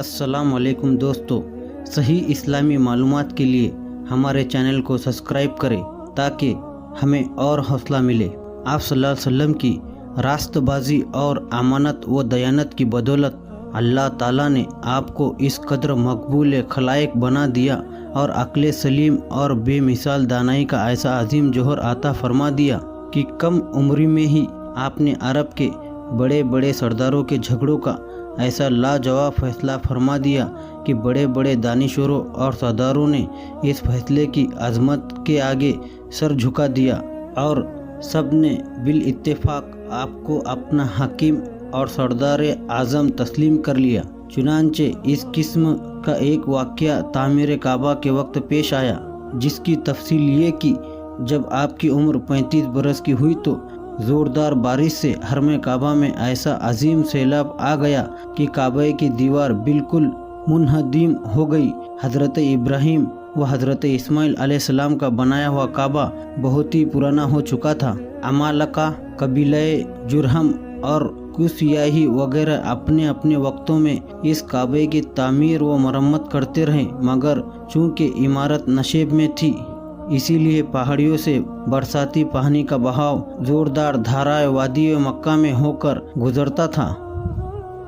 अस्सलाम वालेकुम दोस्तों, सही इस्लामी मालूमात के लिए हमारे चैनल को सब्सक्राइब करें ताकि हमें और हौसला मिले। आप सल्लल्लाहु अलैहि वसल्लम की रास्तबाजी और अमानत व दयानत की बदौलत अल्लाह ताला ने आपको इस कदर मकबूल खलाइक बना दिया और अक्ल सलीम और बेमिसाल दानाई का ऐसा अजीम जौहर अता फरमा दिया कि कम उम्री में ही आपने अरब के बड़े बड़े सरदारों के झगड़ों का ऐसा लाजवाब फैसला फरमा दिया कि बड़े बड़े दानिशोरों और सरदारों ने इस फैसले की अजमत के आगे सर झुका दिया और सब ने बिल इत्तेफाक आपको अपना हकीम और सरदार आज़म तस्लीम कर लिया। चुनांचे इस किस्म का एक वाक़या तामीर काबा के वक्त पेश आया, जिसकी तफसील ये कि जब आपकी उम्र 35 बरस की हुई तो ज़ोरदार बारिश से हरम काबा में ऐसा अजीम सैलाब आ गया कि काबे की दीवार बिल्कुल मुनहदम हो गई। हज़रत इब्राहीम व हज़रत इस्माइल अलैहिस्सलाम का बनाया हुआ काबा बहुत ही पुराना हो चुका था। अमालका, कबीले जुरहम और कुसियाही वगैरह अपने अपने वक्तों में इस काबे की तामीर व मरम्मत करते रहे, मगर चूँकि इमारत नशेब में थी इसीलिए पहाड़ियों से बरसाती पानी का बहाव जोरदार धाराए वादी मक्का में होकर गुजरता था।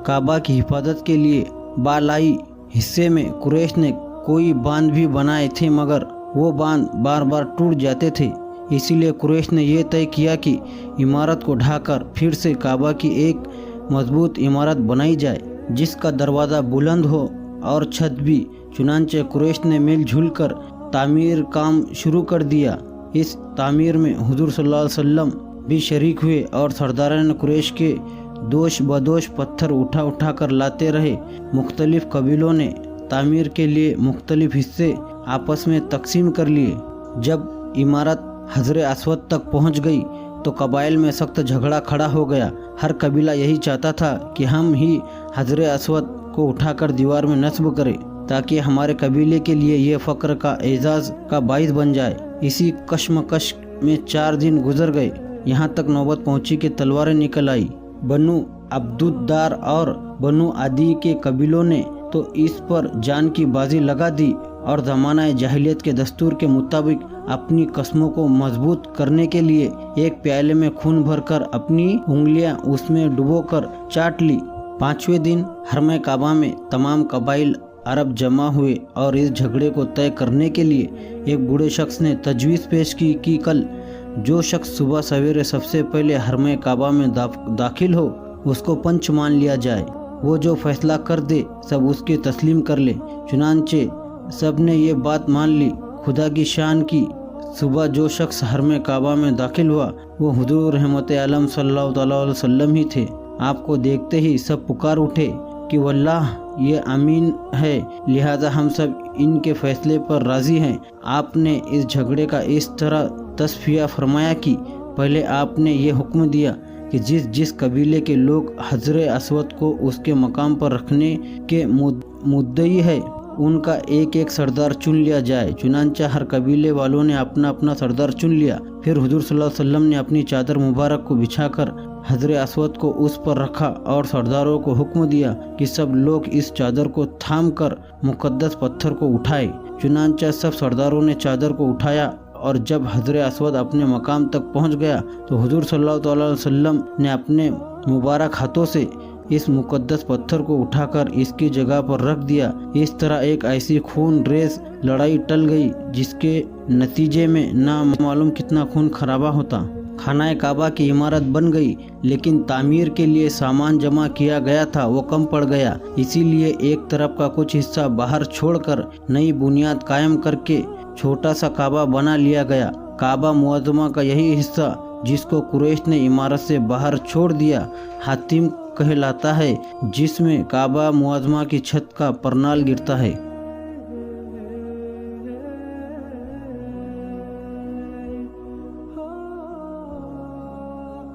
काबा की हिफाजत के लिए बालाई हिस्से में कुरैश ने कोई बांध भी बनाए थे, मगर वो बांध बार बार टूट जाते थे। इसीलिए कुरैश ने यह तय किया कि इमारत को ढाकर फिर से काबा की एक मजबूत इमारत बनाई जाए जिसका दरवाज़ा बुलंद हो और छत भी। चुनांचे कुरैश ने मिलजुल कर तामीर काम शुरू कर दिया। इस तामीर में हुजूर सल्लल्लाहु अलैहि वसल्लम भी शरीक हुए और सरदारान कुरैश के दोष बदोश पत्थर उठा उठा कर लाते रहे। मुख्तलिफ कबीलों ने तामीर के लिए मुख्तलिफ हिस्से आपस में तकसीम कर लिए। जब इमारत हजरे अस्वद तक पहुंच गई तो कबाइल में सख्त झगड़ा खड़ा हो गया। हर कबीला यही चाहता था कि हम ही हजरे अस्वद को उठाकर दीवार में नस्ब करें ताकि हमारे कबीले के लिए ये फ़ख्र का एजाज़ का बाइस बन जाए। इसी कश्मकश में 4 दिन गुजर गए। यहाँ तक नौबत पहुँची कि तलवारें निकल आई। बनु अब्दुद्दार और बनु आदि के कबीलों ने तो इस पर जान की बाजी लगा दी और ज़माना जाहिलियत के दस्तूर के मुताबिक अपनी कस्मों को मजबूत करने के लिए एक प्याले में खून भरकर अपनी उंगलियां उसमें डुबोकर चाट ली। 5वें दिन हरम काबा में तमाम कबाइल अरब जमा हुए और इस झगड़े को तय करने के लिए एक बूढ़े शख्स ने तजवीज़ पेश की कि कल जो शख्स सुबह सवेरे सबसे पहले हरम काबा में दाखिल हो उसको पंच मान लिया जाए। वो जो फैसला कर दे सब उसके तस्लीम कर ले। चुनांचे सब ने ये बात मान ली। खुदा की शान की सुबह जो शख्स हरम काबा में दाखिल हुआ वो हुजूर रहमत आलम सल्लल्लाहु अलैहि वसल्लम ही थे। आपको देखते ही सब पुकार उठे कि वल्लाह ये अमीन है, लिहाजा हम सब इनके फैसले पर राज़ी हैं। आपने इस झगड़े का इस तरह तस्फिया फरमाया कि पहले आपने ये हुक्म दिया कि जिस जिस कबीले के लोग हजरे अस्वद को उसके मकाम पर रखने के मुद्दई है उनका एक एक सरदार चुन लिया जाए। चुनांचा हर कबीले वालों ने अपना अपना सरदार चुन लिया। फिर हुजूर सल्लल्लाहु अलैहि वसल्लम ने अपनी चादर मुबारक को बिछाकर हजरे अस्वद को उस पर रखा और सरदारों को हुक्म दिया कि सब लोग इस चादर को थाम कर मुकद्दस पत्थर को उठाए। चुनांचा सब सरदारों ने चादर को उठाया और जब हजरे अस्वद अपने मकाम तक पहुंच गया तो हुजूर सल्लल्लाहु अलैहि वसल्लम ने अपने मुबारक हाथों से इस मुकद्दस पत्थर को उठाकर इसकी जगह पर रख दिया। इस तरह एक ऐसी खून रेज लड़ाई टल गई जिसके नतीजे में ना मालूम कितना खून खराबा होता। खानाए काबा की इमारत बन गई, लेकिन तामीर के लिए सामान जमा किया गया था वो कम पड़ गया। इसीलिए एक तरफ का कुछ हिस्सा बाहर छोड़कर नई बुनियाद कायम करके छोटा सा काबा बना लिया गया। काबा मुअज़्ज़मा का यही हिस्सा जिसको कुरैश ने इमारत से बाहर छोड़ दिया हातिम कहलाता है, जिसमें काबा मुअज़्ज़मा की छत का परनाल गिरता है।